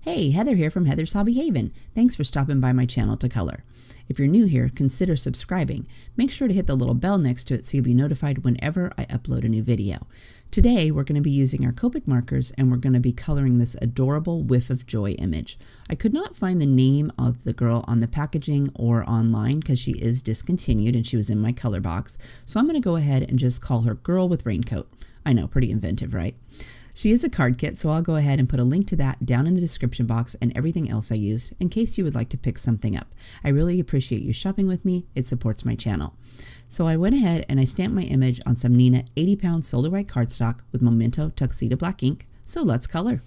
Hey, Heather here from HeathersHobbieHaven. Thanks for stopping by my channel to color. If you're new here, consider subscribing. Make sure to hit the little bell next to it so you'll be notified whenever I upload a new video. Today, we're going to be using our Copic markers and we're going to be coloring this adorable Whiff of Joy image. I could not find the name of the girl on the packaging or online because she is discontinued and she was in my color box. So I'm going to go ahead and just call her Girl with Raincoat. I know, pretty inventive, right? She is a card kit, so I'll go ahead and put a link to that down in the description box and everything else I used in case you would like to pick something up. I really appreciate you shopping with me. It supports my channel. So I went ahead and I stamped my image on some Neenah 80-pound Solar White cardstock with Memento Tuxedo Black ink. So let's color.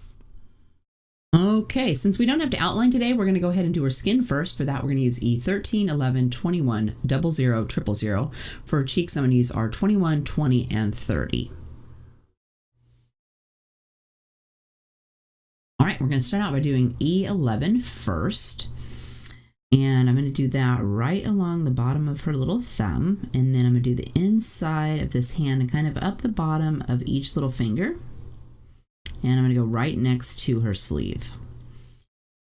Okay, since we don't have to outline today, we're going to go ahead and do her skin first. For that, we're going to use E13, 11, 21, 00, 000. For her cheeks, I'm going to use R21, 20, and 30. All right, we're going to start out by doing E11 first. And I'm going to do that right along the bottom of her little thumb. And then I'm going to do the inside of this hand and kind of up the bottom of each little finger. And I'm going to go right next to her sleeve.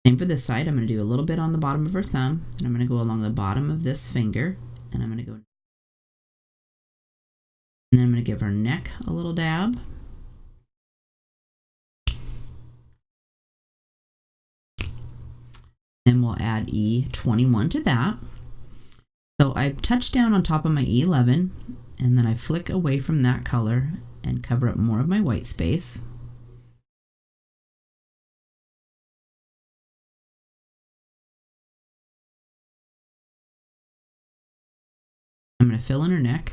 Same for this side. I'm going to do a little bit on the bottom of her thumb. And I'm going to go along the bottom of this finger. And I'm going to go. And then I'm going to give her neck a little dab. Then we'll add E21 to that. So I touch down on top of my E11 and then I flick away from that color and cover up more of my white space. I'm going to fill in her neck.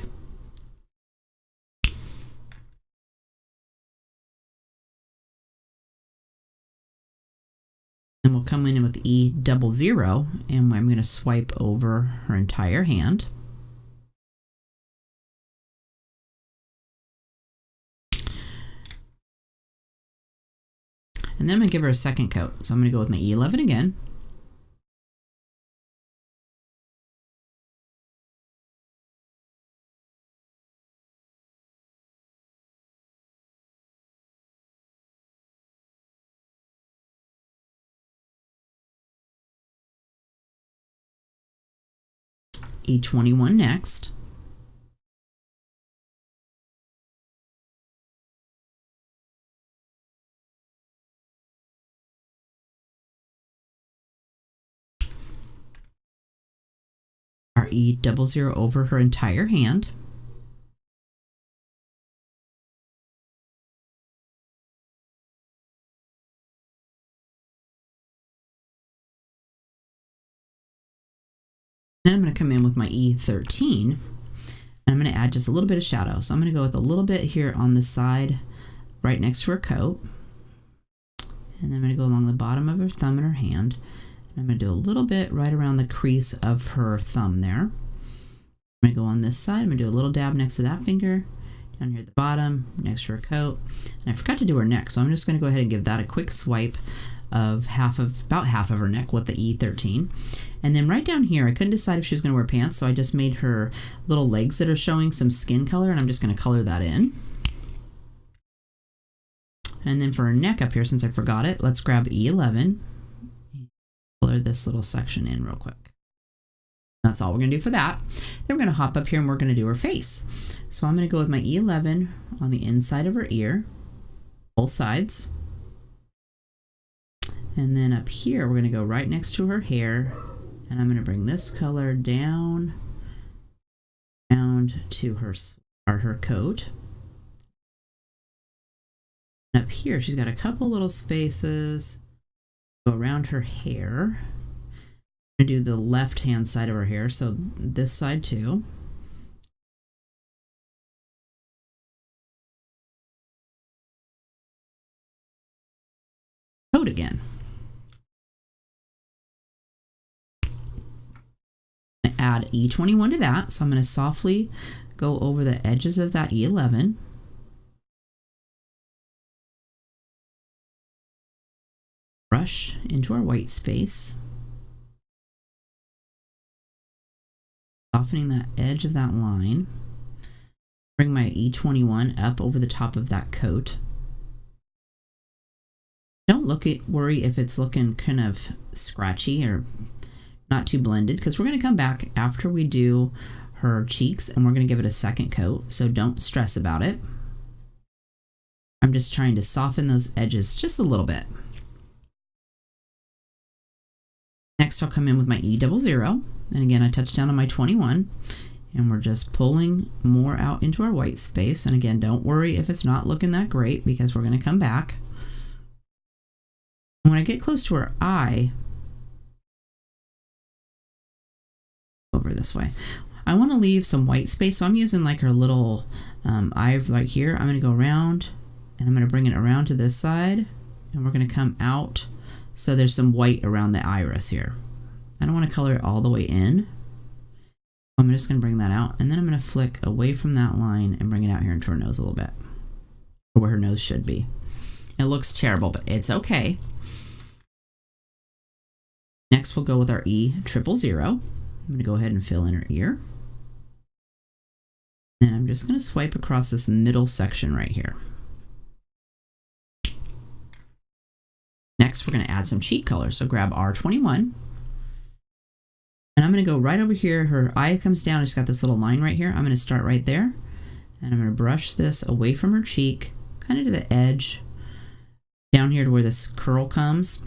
And we'll come in with E00 and I'm going to swipe over her entire hand. And then I'm going to give her a second coat. So I'm going to go with my E11 again. E21 next. Our E00 over her entire hand. Then I'm going to come in with my E13 and I'm going to add just a little bit of shadow. So I'm going to go with a little bit here on the side right next to her coat. And then I'm going to go along the bottom of her thumb and her hand. And I'm going to do a little bit right around the crease of her thumb there. I'm going to go on this side. I'm going to do a little dab next to that finger, down here at the bottom, next to her coat. And I forgot to do her neck, so I'm just going to go ahead and give that a quick swipe of about half of her neck with the E13. And then right down here, I couldn't decide if she was going to wear pants, so I just made her little legs that are showing some skin color, and I'm just going to color that in. And then for her neck up here, since I forgot it, let's grab E11 and color this little section in real quick. That's all we're going to do for that. Then we're going to hop up here and we're going to do her face. So I'm going to go with my E11 on the inside of her ear, both sides. And then up here, we're going to go right next to her hair. And I'm going to bring this color down to her coat. And up here, she's got a couple little spaces. Go around her hair. I'm going to do the left-hand side of her hair, so this side too. Coat again. Add E21 to that, so I'm going to softly go over the edges of that E11. Brush into our white space. Softening that edge of that line. Bring my E21 up over the top of that coat. Don't worry if it's looking kind of scratchy or not too blended, because we're going to come back after we do her cheeks and we're going to give it a second coat, so don't stress about it. I'm just trying to soften those edges just a little bit. Next, I'll come in with my E00, and again I touch down on my 21, and we're just pulling more out into our white space. And again, don't worry if it's not looking that great, because we're going to come back. When I get close to her eye, over this way, I want to leave some white space, so I'm using like her little eye right here. I'm going to go around and I'm going to bring it around to this side, and we're going to come out so there's some white around the iris here. I don't want to color it all the way in. I'm just going to bring that out, and then I'm going to flick away from that line and bring it out here into her nose a little bit, or where her nose should be. It looks terrible, but it's okay. Next, we'll go with our E000. I'm going to go ahead and fill in her ear. Then I'm just going to swipe across this middle section right here. Next, we're going to add some cheek color. So grab R21. And I'm going to go right over here. Her eye comes down. It's got this little line right here. I'm going to start right there. And I'm going to brush this away from her cheek, kind of to the edge, down here to where this curl comes,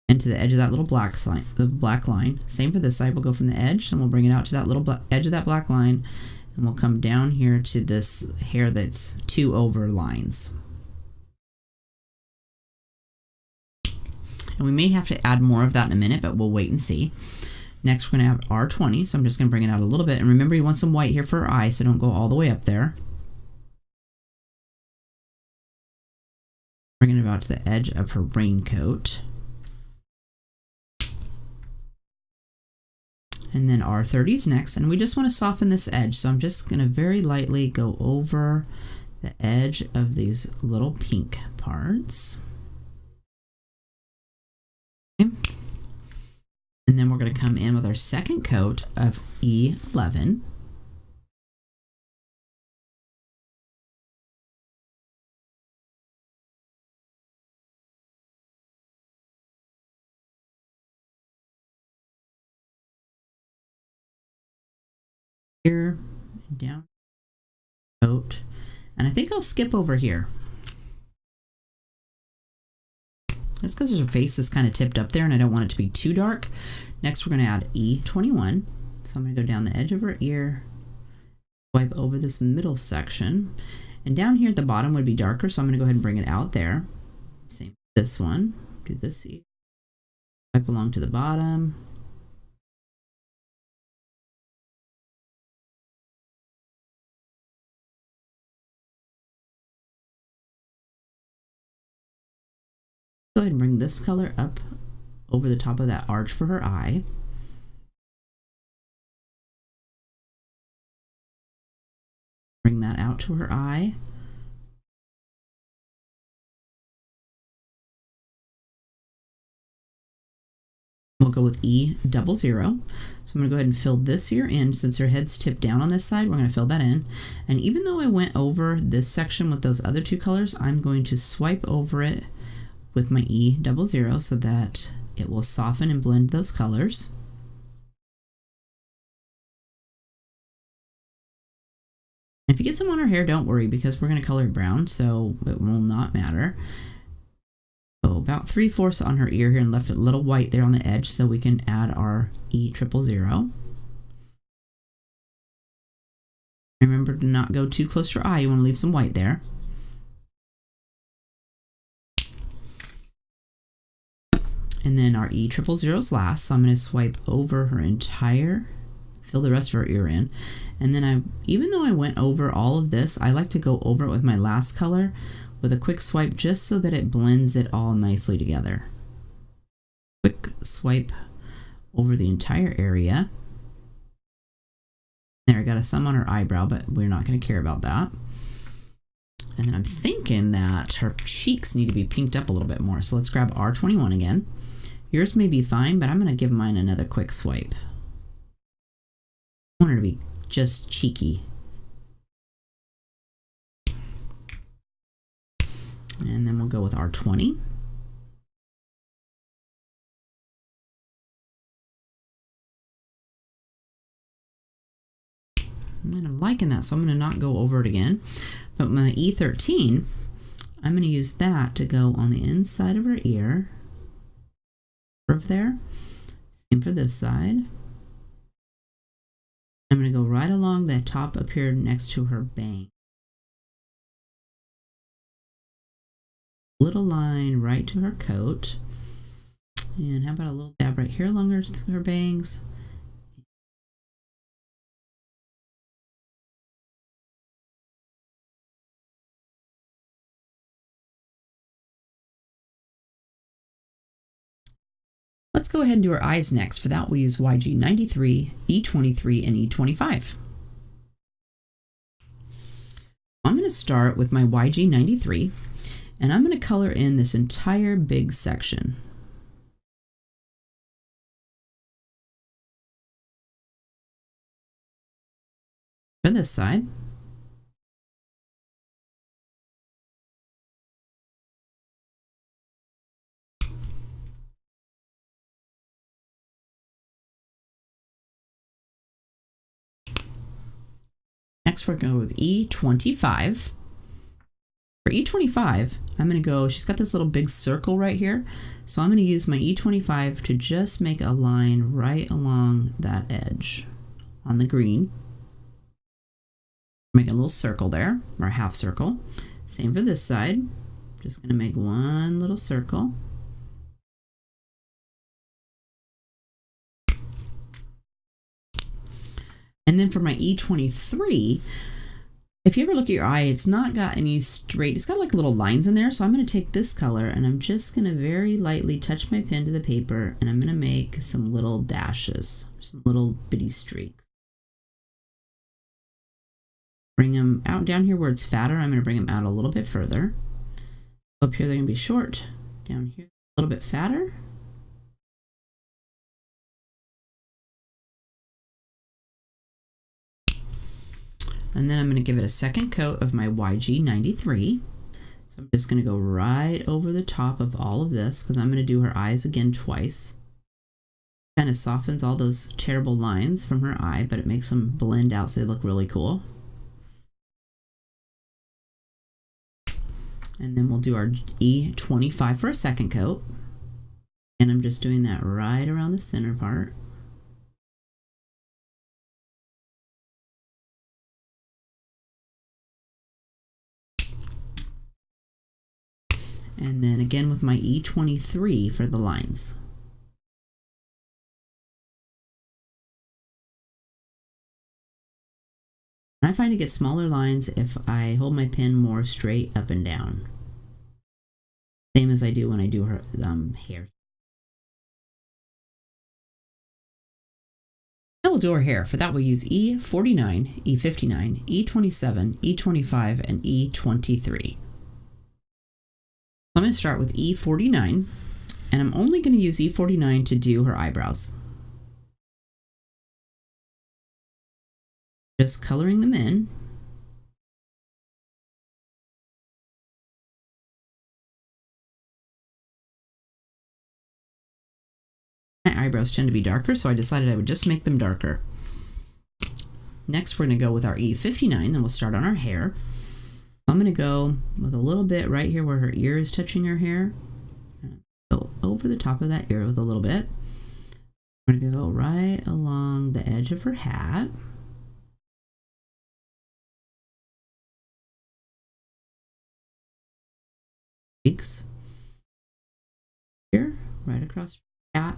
and to the edge of that little black line, the black line. Same for this side. We'll go from the edge and we'll bring it out to that little edge of that black line, and we'll come down here to this hair that's 2 over lines. And we may have to add more of that in a minute, but we'll wait and see. Next, we're going to have R20, so I'm just going to bring it out a little bit. And remember, you want some white here for her eye, so don't go all the way up there. Bring it about to the edge of her raincoat. And then R30's next, and we just want to soften this edge, so I'm just going to very lightly go over the edge of these little pink parts. Okay. And then we're going to come in with our second coat of E11. Here and down coat, and I think I'll skip over here. That's because her face is kind of tipped up there and I don't want it to be too dark. Next, we're going to add E21. So I'm going to go down the edge of her ear, swipe over this middle section, and down here at the bottom would be darker, so I'm going to go ahead and bring it out there. Same with this one. Do this ear. Swipe along to the bottom. Go ahead and bring this color up over the top of that arch for her eye. Bring that out to her eye. We'll go with E00. So I'm going to go ahead and fill this here in. Since her head's tipped down on this side, we're going to fill that in. And even though I went over this section with those other two colors, I'm going to swipe over it with my E00 so that it will soften and blend those colors. If you get some on her hair, don't worry, because we're going to color it brown, so it will not matter. So about 3/4 on her ear here, and left it a little white there on the edge so we can add our E000. Remember to not go too close to her eye. You want to leave some white there. And then our E000 is last, so I'm going to swipe over her entire, fill the rest of her ear in. And then even though I went over all of this, I like to go over it with my last color with a quick swipe just so that it blends it all nicely together. Quick swipe over the entire area. There, I got some on her eyebrow, but we're not going to care about that. And then I'm thinking that her cheeks need to be pinked up a little bit more. So let's grab R21 again. Yours may be fine, but I'm going to give mine another quick swipe. I want her to be just cheeky. And then we'll go with R20. And I'm liking that, so I'm going to not go over it again. But my E13, I'm going to use that to go on the inside of her ear. Over there. Same for this side. I'm going to go right along the top up here next to her bang. Little line right to her coat. And how about a little dab right here along her bangs. Let's go ahead and do our eyes next. For that, we'll use YG93, E23, and E25. I'm going to start with my YG93, and I'm going to color in this entire big section. For this side. Next, we're going to go with E25. For E25, I'm going to go, she's got this little big circle right here. So I'm going to use my E25 to just make a line right along that edge on the green. Make a little circle there, or a half circle. Same for this side. Just going to make one little circle. And then for my E23, if you ever look at your eye, it's not got any straight, it's got like little lines in there. So I'm going to take this color and I'm just going to very lightly touch my pen to the paper, and I'm going to make some little dashes, some little bitty streaks. Bring them out down here where it's fatter. I'm going to bring them out a little bit further. Up here, they're going to be short. Down here, a little bit fatter. And then I'm going to give it a second coat of my YG93. So I'm just going to go right over the top of all of this because I'm going to do her eyes again twice. Kind of softens all those terrible lines from her eye, but it makes them blend out so they look really cool. And then we'll do our E25 for a second coat. And I'm just doing that right around the center part. And then again with my E23 for the lines. I find it gets smaller lines if I hold my pen more straight up and down. Same as I do when I do her hair. Now we'll do her hair. For that we'll use E49, E59, E27, E25, and E23. I'm going to start with E49, and I'm only going to use E49 to do her eyebrows. Just coloring them in. My eyebrows tend to be darker, so I decided I would just make them darker. Next, we're going to go with our E59, then we'll start on our hair. I'm going to go with a little bit right here where her ear is touching her hair. Go over the top of that ear with a little bit. I'm going to go right along the edge of her hat. Streaks. Here, right across her hat.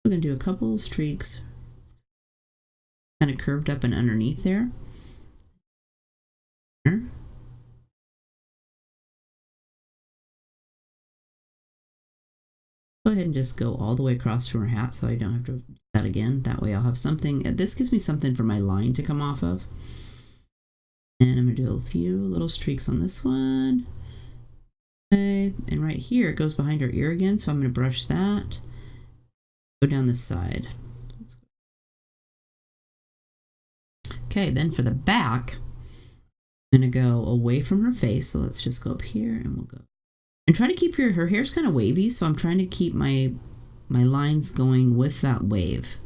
We're going to do a couple of streaks kind of curved up and underneath there. Go ahead and just go all the way across from her hat so I don't have to do that again. That way I'll have something, this gives me something for my line to come off of. And I'm going to do a few little streaks on this one. Okay, and right here it goes behind her ear again, so I'm going to brush that. Go down this side. Okay, then for the back, I'm going to go away from her face, so let's just go up here and we'll go. And try to keep her hair's kind of wavy, so I'm trying to keep my lines going with that wave.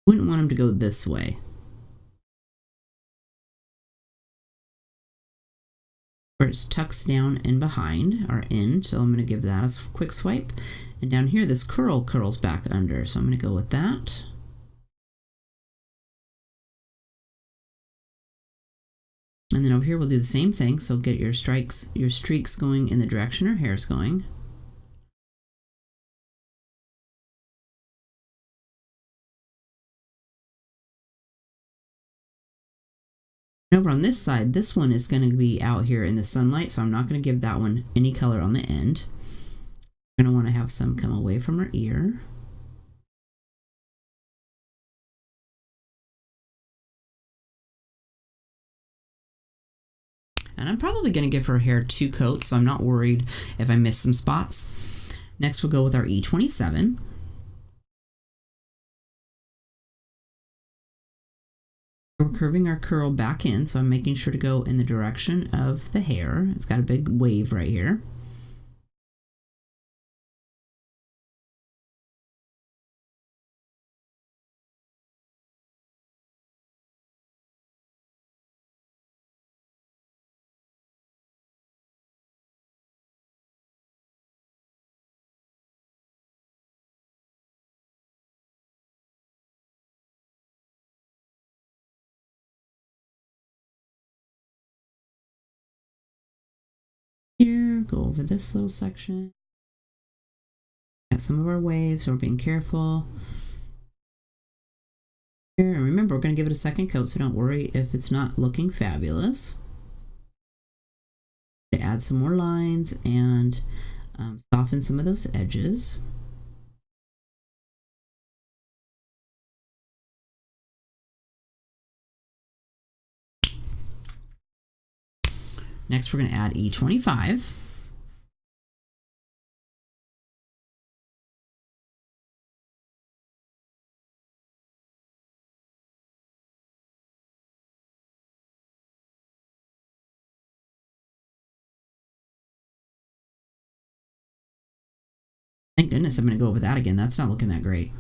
Wouldn't want them to go this way. Where it tucks down and behind our end, so I'm going to give that a quick swipe. And down here, this curl curls back under, so I'm going to go with that. And then over here, we'll do the same thing. So get your streaks going in the direction her hair's going. Over on this side, this one is going to be out here in the sunlight, so I'm not going to give that one any color on the end. We're going to want to have some come away from her ear. And I'm probably going to give her hair 2 coats, so I'm not worried if I miss some spots. Next, we'll go with our E27. We're curving our curl back in, so I'm making sure to go in the direction of the hair. It's got a big wave right here. Here, go over this little section. Got some of our waves, so we're being careful. Here, and remember, we're going to give it a second coat, so don't worry if it's not looking fabulous. To add some more lines and soften some of those edges. Next, we're going to add E25. Thank goodness I'm going to go over that again. That's not looking that great.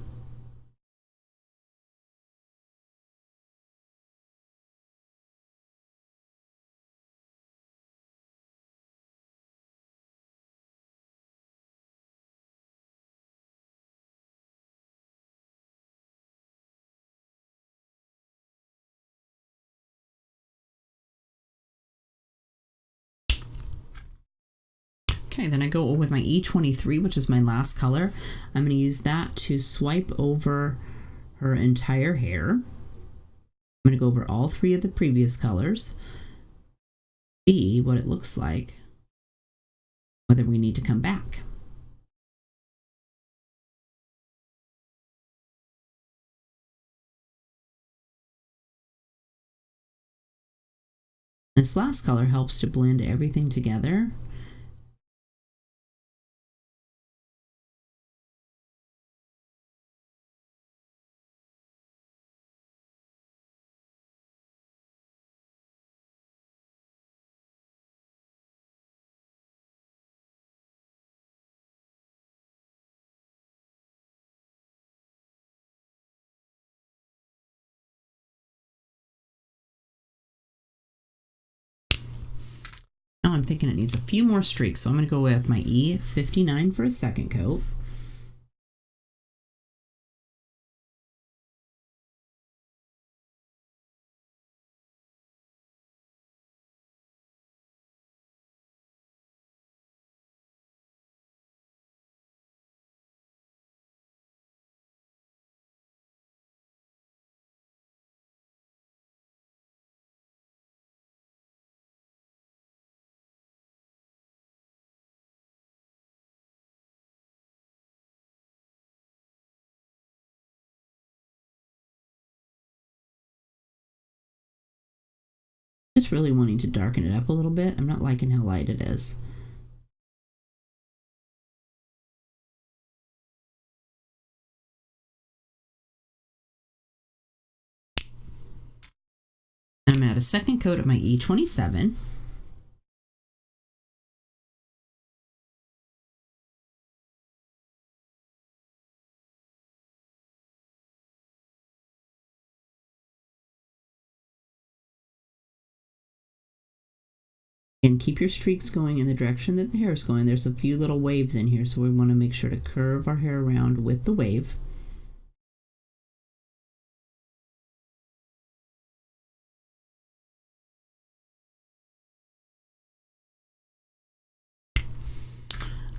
Okay, then I go with my E23, which is my last color. I'm going to use that to swipe over her entire hair. I'm going to go over all 3 of the previous colors, see what it looks like, whether we need to come back. This last color helps to blend everything together. Now I'm thinking it needs a few more streaks, so I'm going to go with my E59 for a second coat. Just really wanting to darken it up a little bit. I'm not liking how light it is. a second coat of my E27. And keep your streaks going in the direction that the hair is going. There's a few little waves in here, so we want to make sure to curve our hair around with the wave.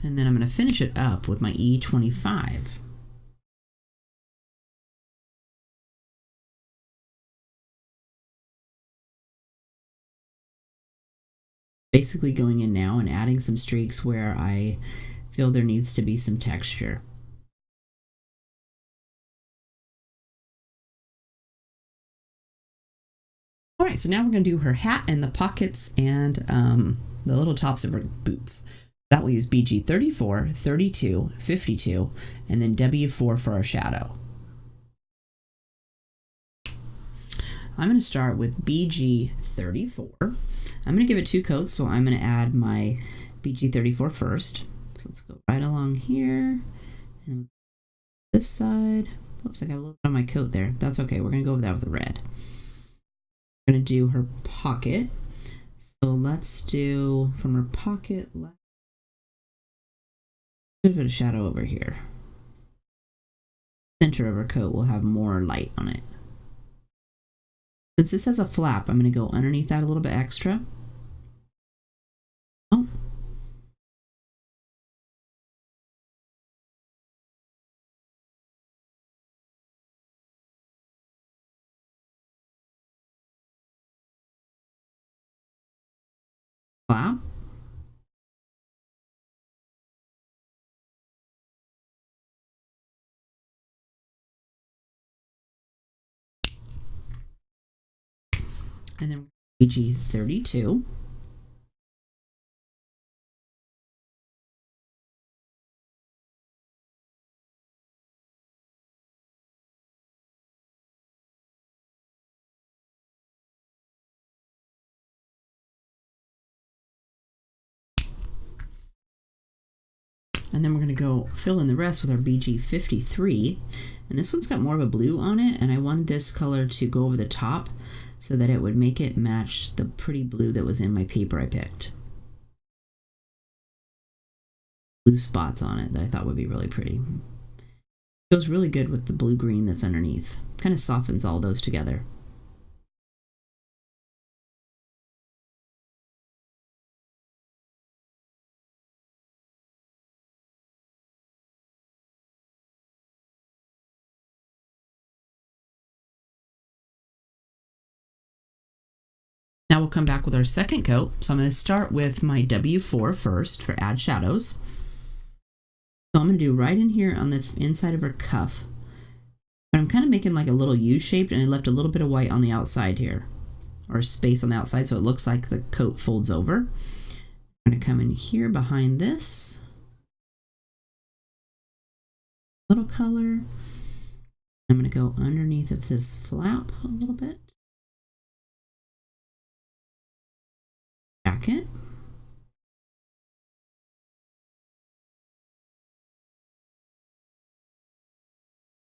And then I'm going to finish it up with my E25. Basically going in now and adding some streaks where I feel there needs to be some texture. All right, so now we're going to do her hat and the pockets and the little tops of her boots. That will use BG 34, 32, 52, and then W4 for our shadow. I'm going to start with BG 34. I'm going to give it 2 coats, so I'm going to add my BG 34 first. So let's go right along here. And this side. Oops, I got a little bit on my coat there. That's okay. We're going to go over that with the red. We're going to do her pocket. So let's do from her pocket, a bit of a shadow over here. Center of her coat will have more light on it. Since this has a flap, I'm going to go underneath that a little bit extra. Oh. Flap. And then BG 32. And then we're going to go fill in the rest with our BG 53. And this one's got more of a blue on it, and I wanted this color to go over the top so that it would make it match the pretty blue that was in my paper I picked. Blue spots on it that I thought would be really pretty. It goes really good with the blue-green that's underneath. Kind of softens all those together. Now we'll come back with our second coat. So I'm going to start with my W4 first for add shadows. So I'm going to do right in here on the inside of her cuff. But I'm kind of making like a little U-shaped, and I left a little bit of white on the outside here, or space on the outside, so it looks like the coat folds over. I'm going to come in here behind this. Little color. I'm going to go underneath of this flap a little bit. Jacket.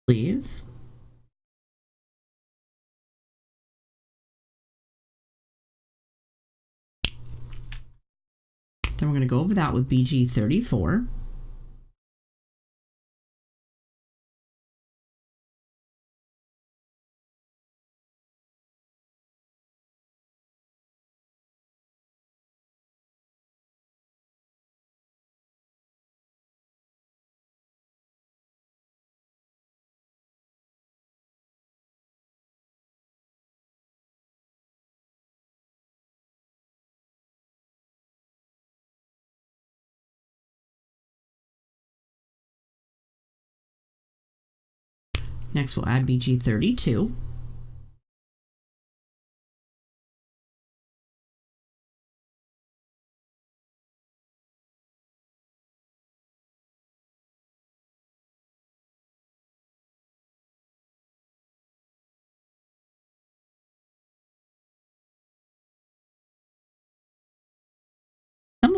Sleeve. Then we're going to go over that with BG 34. Next we'll add BG 32.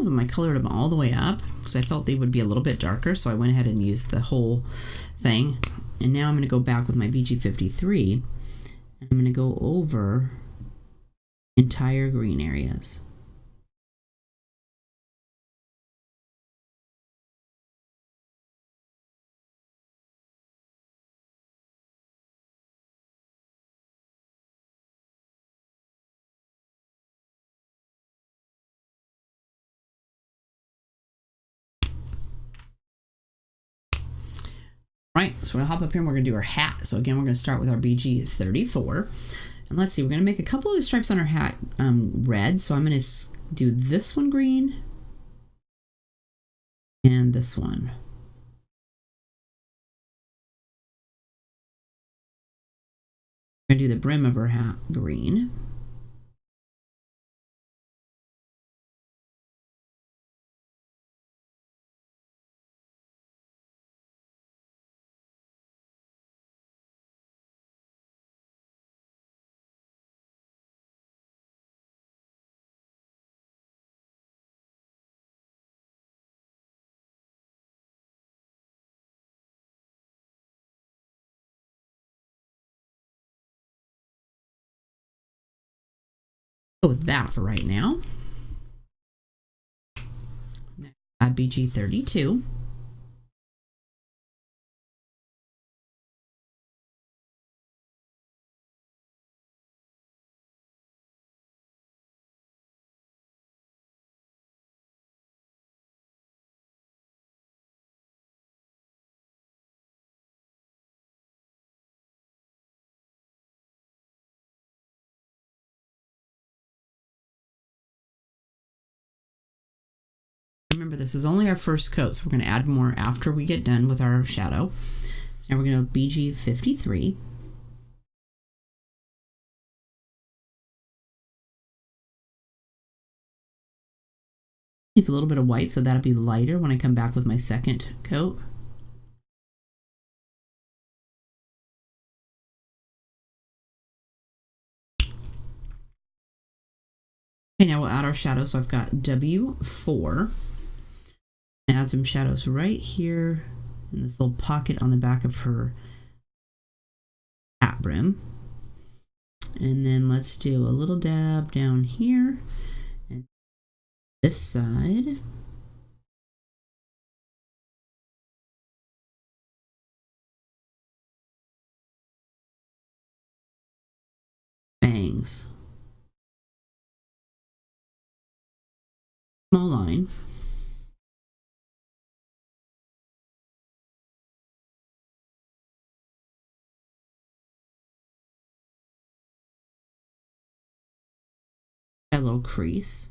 of them I colored them all the way up because I felt they would be a little bit darker, so I went ahead and used the whole thing. And now I'm going to go back with my BG53. I'm going to go over entire green areas. Right, so we'll hop up here and we're going to do our hat. So again, we're going to start with our BG34. And let's see, we're going to make a couple of the stripes on our hat red. So I'm going to do this one green and this one. We're going to do the brim of our hat green. Go with that for right now. Next, add BG32. Remember, this is only our first coat, so we're going to add more after we get done with our shadow. So now we're going to BG53. Leave a little bit of white, so that'll be lighter when I come back with my second coat. Okay, now we'll add our shadow. So I've got W4. Add some shadows right here in this little pocket on the back of her hat brim. And then let's do a little dab down here and this side. Bangs. Small line. A little crease.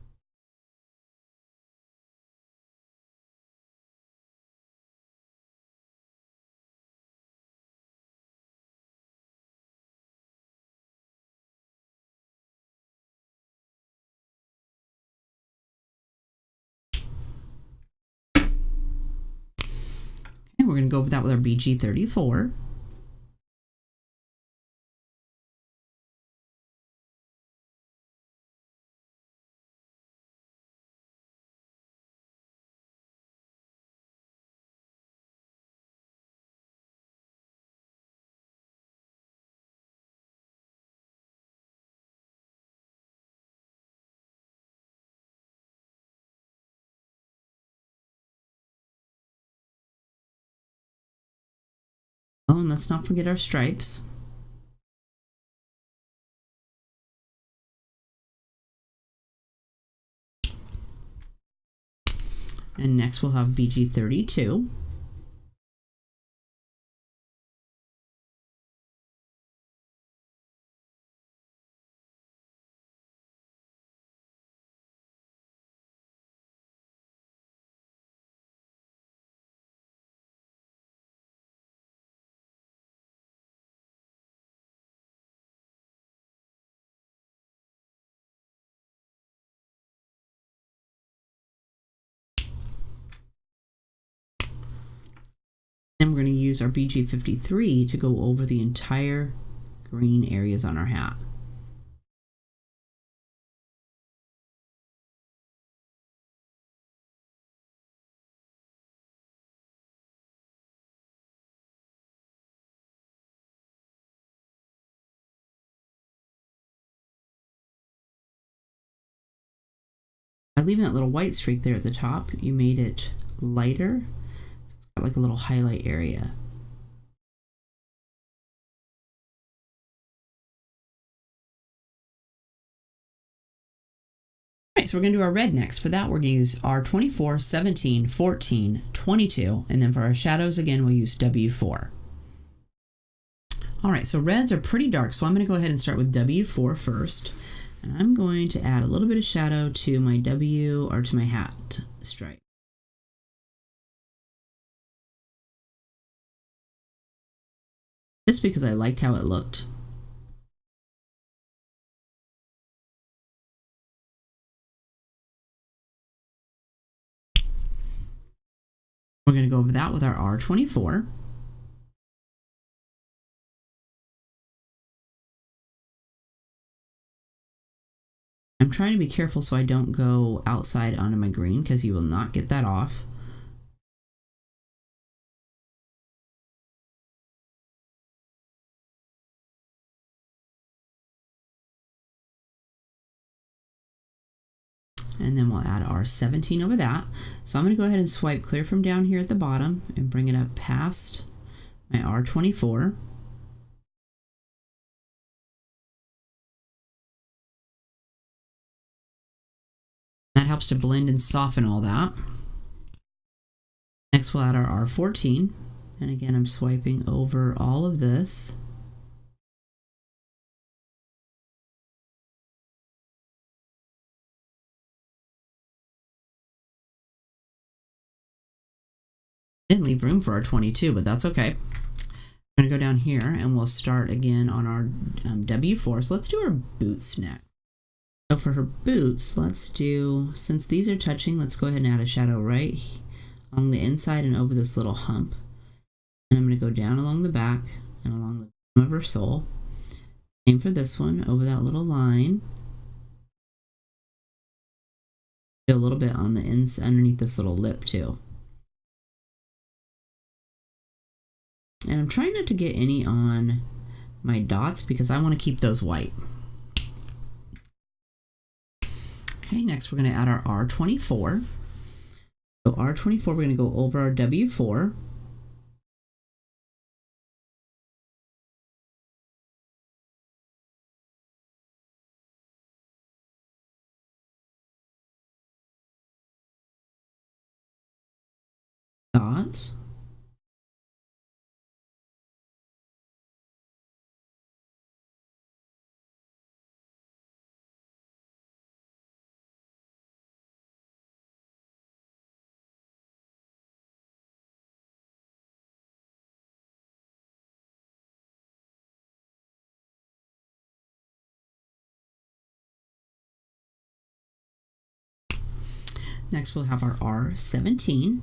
And we're going to go over that with our BG34. Oh, and let's not forget our stripes. And next we'll have BG32. Then we're going to use our BG53 to go over the entire green areas on our hat. By leaving that little white streak there at the top, you made it lighter. So it's got like a little highlight area. All right, so we're going to do our red next. For that, we're going to use R24, 17, 14, 22, and then for our shadows, again, we'll use W4. All right, so reds are pretty dark, so I'm going to go ahead and start with W4 first. And I'm going to add a little bit of shadow to my to my hat stripe. Just because I liked how it looked. We're going to go over that with our R24. I'm trying to be careful so I don't go outside onto my green because you will not get that off. And then we'll add R17 over that. So I'm going to go ahead and swipe clear from down here at the bottom and bring it up past my R24. That helps to blend and soften all that. Next we'll add our R14. And again, I'm swiping over all of this. Didn't leave room for our 22, but that's okay. I'm going to go down here and we'll start again on our W4. So let's do our boots next. So for her boots, let's do, since these are touching, let's go ahead and add a shadow right along the inside and over this little hump. And I'm going to go down along the back and along the bottom of her sole. Same for this one, over that little line. Do a little bit on the inside, underneath this little lip too. And I'm trying not to get any on my dots because I want to keep those white. Okay, next we're going to add our R24. So R24, we're going to go over our W4. Dots. Next we'll have our R17.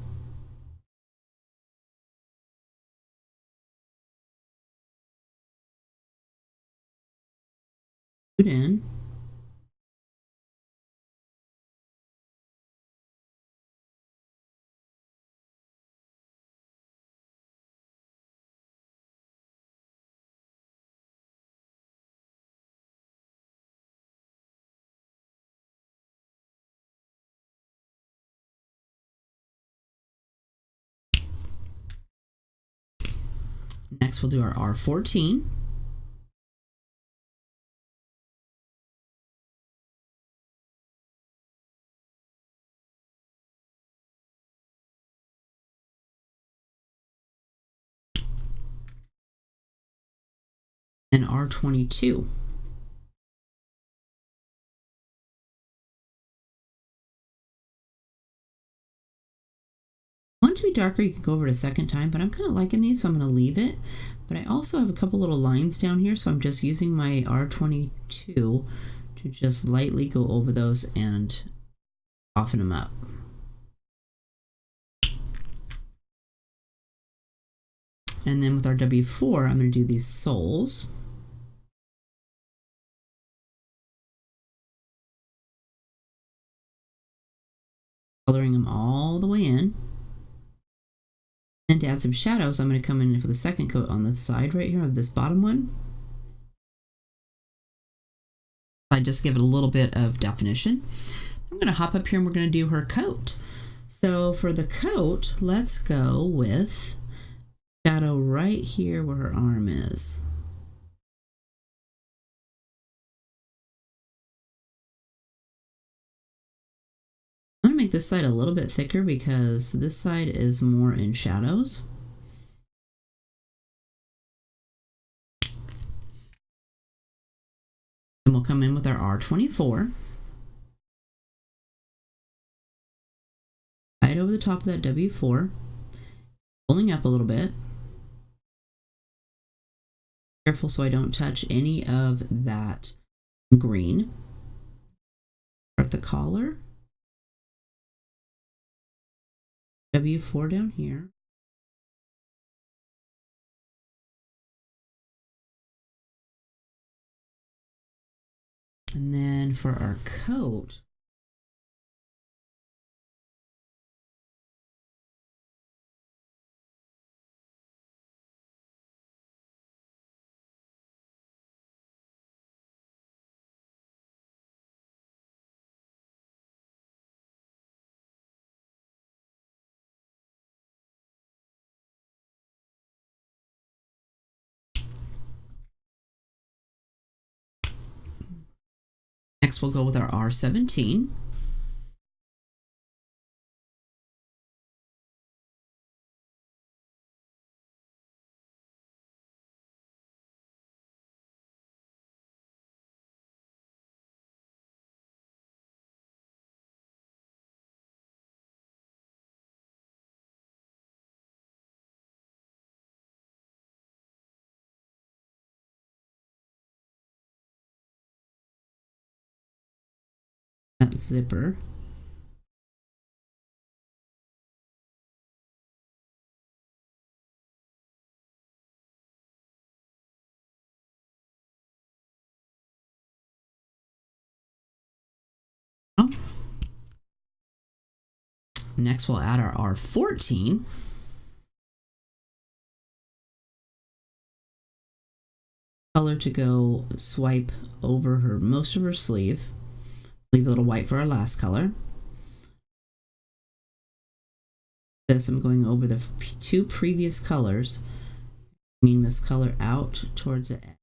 Put in. Next we'll do our R14. And R22. Want to be darker, you can go over it a second time, but I'm kind of liking these, so I'm going to leave it. But I also have a couple little lines down here, so I'm just using my R22 to just lightly go over those and soften them up. And then with our W4, I'm going to do these soles. Coloring them all the way in. And to add some shadows, I'm going to come in for the second coat on the side right here of this bottom one. I just give it a little bit of definition. I'm going to hop up here and we're going to do her coat. So for the coat, let's go with shadow right here where her arm is. I'm going to make this side a little bit thicker because this side is more in shadows. And we'll come in with our R24. Right over the top of that W4. Pulling up a little bit. Careful so I don't touch any of that green. Start the collar. W4 down here. And then for our coat, next we'll go with our R17. That zipper. Next we'll add our R14. Color to go swipe over her most of her sleeve. Leave a little white for our last color. This I'm going over the two previous colors, bringing this color out towards the edge.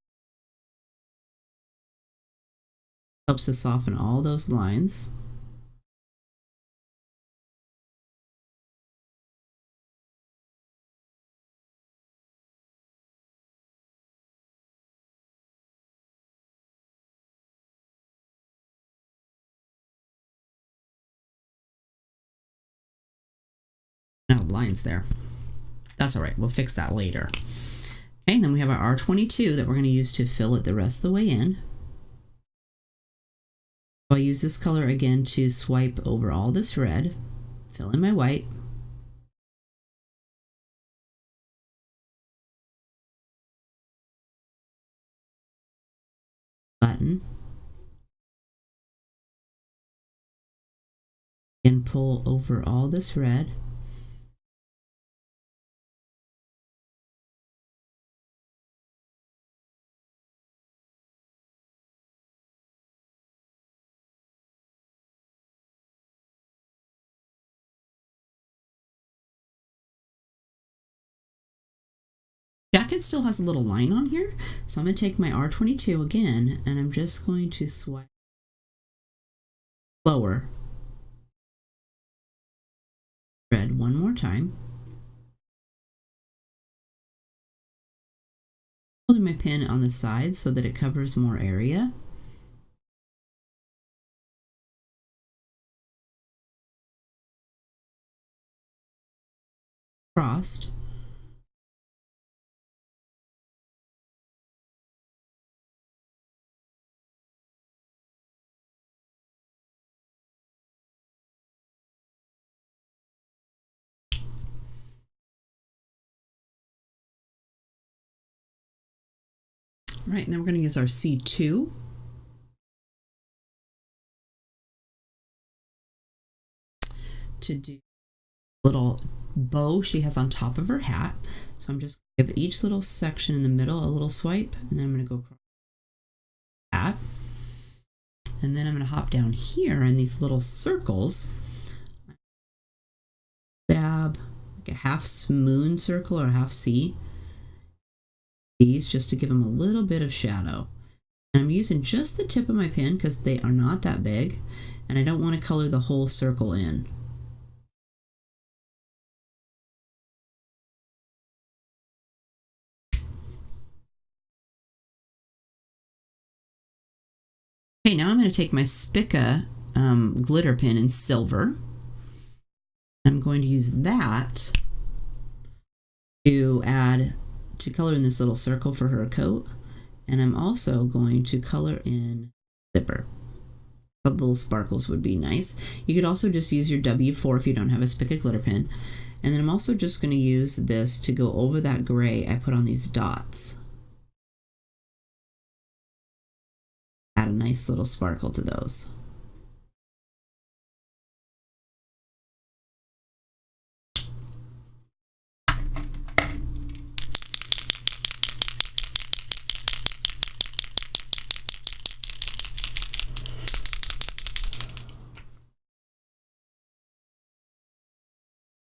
Helps to soften all those lines. Lines there. That's all right. We'll fix that later. Okay, and then we have our R22 that we're going to use to fill it the rest of the way in. So I use this color again to swipe over all this red, fill in my white. Button. And pull over all this red. Jacket still has a little line on here, so I'm going to take my R22 again, and I'm just going to swipe lower red one more time. Holding my pen on the side so that it covers more area. Crossed. All right, and then we're going to use our C2. To do a little bow she has on top of her hat. So I'm just going to give each little section in the middle a little swipe, and then I'm going to go across the hat. And then I'm going to hop down here in these little circles. Dab like a half moon circle or a half C. These just to give them a little bit of shadow. And I'm using just the tip of my pen because they are not that big, and I don't want to color the whole circle in. Okay, now I'm going to take my Spica glitter pen in silver. I'm going to use that to add to color in this little circle for her coat, and I'm also going to color in zipper. The little sparkles would be nice. You could also just use your W4 if you don't have a Spica glitter pen. And then I'm also just going to use this to go over that gray I put on these dots. Add a nice little sparkle to those.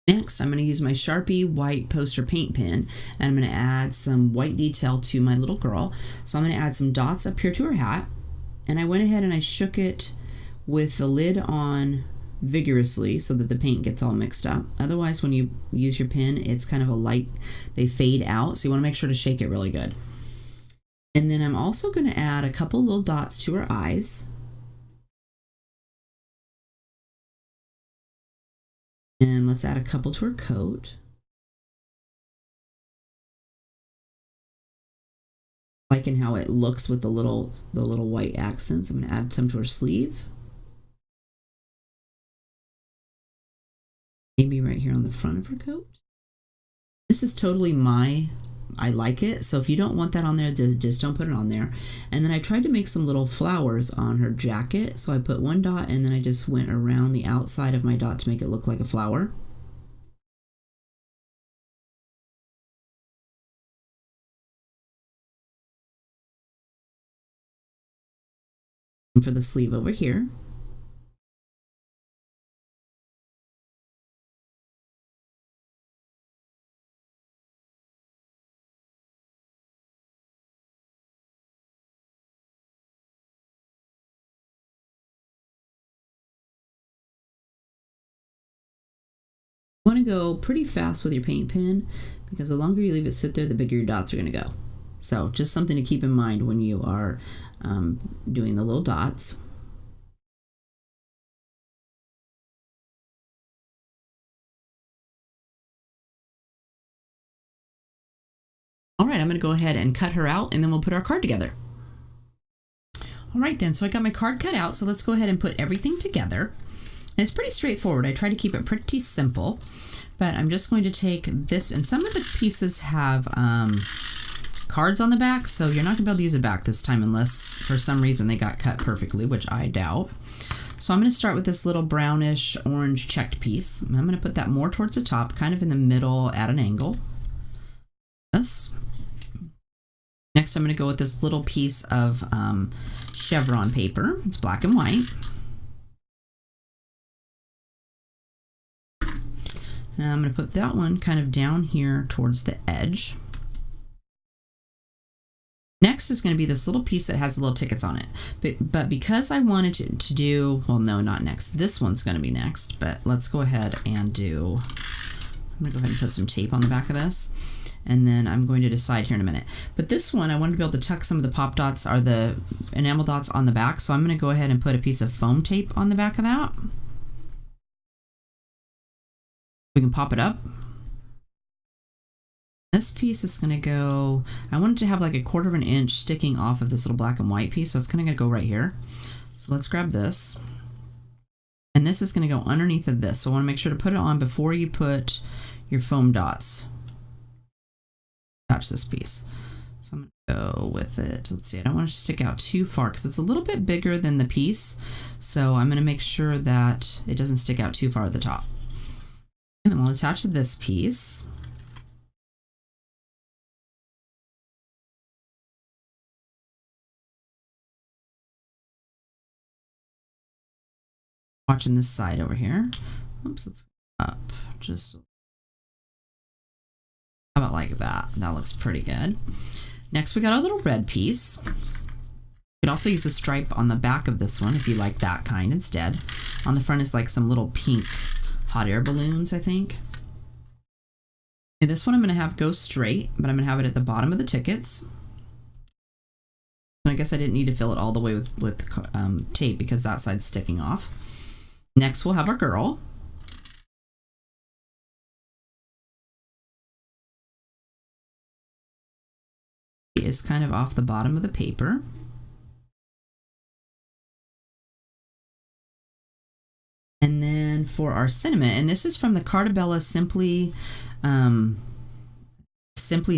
Next, I'm going to use my Sharpie white poster paint pen, and I'm going to add some white detail to my little girl. So I'm going to add some dots up here to her hat, and I went ahead and I shook it with the lid on vigorously so that the paint gets all mixed up. Otherwise, when you use your pen, it's kind of a light, they fade out, so you want to make sure to shake it really good. And then I'm also going to add a couple little dots to her eyes. And let's add a couple to her coat. Liking how it looks with the little white accents. I'm going to add some to her sleeve. Maybe right here on the front of her coat. This is totally I like it. So if you don't want that on there, just don't put it on there. And then I tried to make some little flowers on her jacket. So I put one dot and then I just went around the outside of my dot to make it look like a flower. And for the sleeve over here. You want to go pretty fast with your paint pen because the longer you leave it sit there, the bigger your dots are going to go. So just something to keep in mind when you are doing the little dots. All right, I'm going to go ahead and cut her out and then we'll put our card together. All right then, so I got my card cut out, so let's go ahead and put everything together. And it's pretty straightforward. I try to keep it pretty simple, but I'm just going to take this, and some of the pieces have cards on the back, so you're not gonna be able to use it back this time unless for some reason they got cut perfectly, which I doubt. So I'm gonna start with this little brownish orange checked piece. I'm gonna put that more towards the top, kind of in the middle at an angle. This. Next, I'm gonna go with this little piece of chevron paper. It's black and white. Now I'm going to put that one kind of down here towards the edge. Next is going to be this little piece that has the little tickets on it. But because I wanted to do, well, no, not next. This one's going to be next, but let's go ahead and do, I'm going to go ahead and put some tape on the back of this. And then I'm going to decide here in a minute. But this one, I wanted to be able to tuck some of the pop dots or the enamel dots on the back. So I'm going to go ahead and put a piece of foam tape on the back of that. We can pop it up. This piece is going to go, I want it to have like a 1/4 of an inch sticking off of this little black and white piece, so it's going to go right here. So let's grab this. And this is going to go underneath of this. So I want to make sure to put it on before you put your foam dots. Attach this piece. So I'm going to go with it. Let's see, I don't want it to stick out too far because it's a little bit bigger than the piece. So I'm going to make sure that it doesn't stick out too far at the top. And then we'll attach this piece. watching this side over here. Oops, let's go up just. How about like that? That looks pretty good. Next, we got a little red piece. You could also use a stripe on the back of this one if you like that kind instead. On the front is like some little pink hot air balloons, I think. Okay, this one I'm going to have go straight, but I'm going to have it at the bottom of the tickets. And I guess I didn't need to fill it all the way with tape because that side's sticking off. Next, we'll have our girl. Is kind of off the bottom of the paper. And then for our sentiment, and this is from the Carta Simply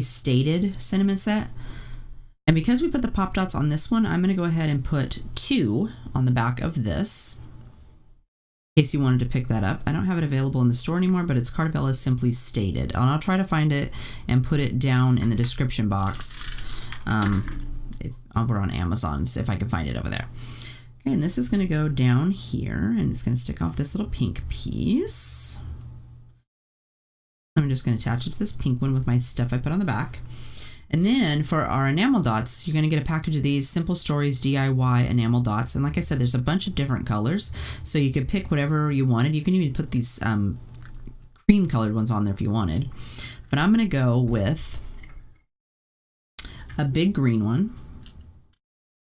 Stated sentiment set. And because we put the pop dots on this one, I'm going to go ahead and put 2 on the back of this. In case you wanted to pick that up. I don't have it available in the store anymore, but it's Carta Simply Stated. And I'll try to find it and put it down in the description box. Over on Amazon, so if I can find it over there. Okay, and this is going to go down here, and it's going to stick off this little pink piece. I'm just going to attach it to this pink one with my stuff I put on the back. And then for our enamel dots, you're going to get a package of these Simple Stories DIY enamel dots. And like I said, there's a bunch of different colors, so you could pick whatever you wanted. You can even put these cream colored ones on there if you wanted. But I'm going to go with a big green one.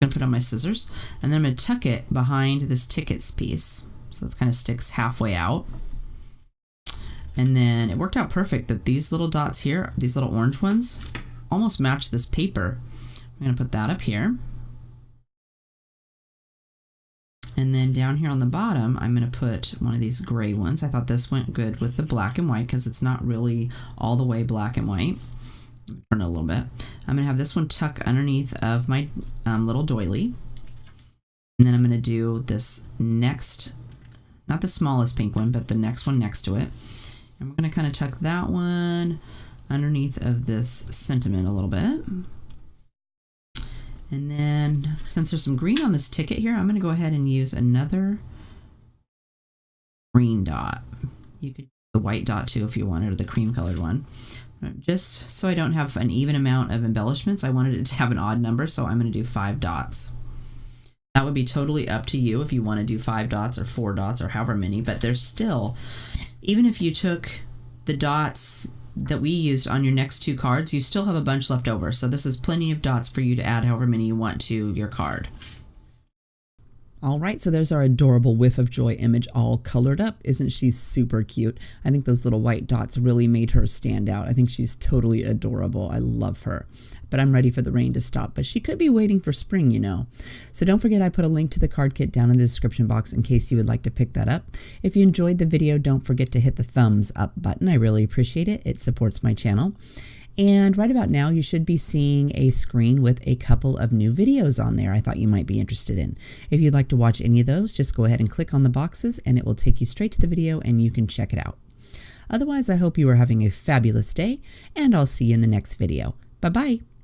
I'm going to put on my scissors, and then I'm going to tuck it behind this tickets piece. So it kind of sticks halfway out. And then it worked out perfect that these little dots here, these little orange ones, almost match this paper. I'm going to put that up here. And then down here on the bottom, I'm going to put one of these gray ones. I thought this went good with the black and white because it's not really all the way black and white. Turn it a little bit. I'm going to have this one tuck underneath of my little doily. And then I'm going to do this next, not the smallest pink one, but the next one next to it. And we're going to kind of tuck that one underneath of this sentiment a little bit. And then since there's some green on this ticket here, I'm going to go ahead and use another green dot. You could use the white dot too if you wanted, or the cream colored one. Just so I don't have an even amount of embellishments, I wanted it to have an odd number, so I'm going to do 5 dots. That would be totally up to you if you want to do 5 dots or 4 dots or however many, but there's still, even if you took the dots that we used on your next 2 cards, you still have a bunch left over. So this is plenty of dots for you to add however many you want to your card. All right, so there's our adorable Whiff of Joy image all colored up. Isn't she super cute? I think those little white dots really made her stand out. I think she's totally adorable. I love her. But I'm ready for the rain to stop, but she could be waiting for spring, you know. So don't forget I put a link to the card kit down in the description box in case you would like to pick that up. If you enjoyed the video, don't forget to hit the thumbs up button. I really appreciate it. It supports my channel. And right about now, you should be seeing a screen with a couple of new videos on there I thought you might be interested in. If you'd like to watch any of those, just go ahead and click on the boxes and it will take you straight to the video and you can check it out. Otherwise, I hope you are having a fabulous day and I'll see you in the next video. Bye-bye.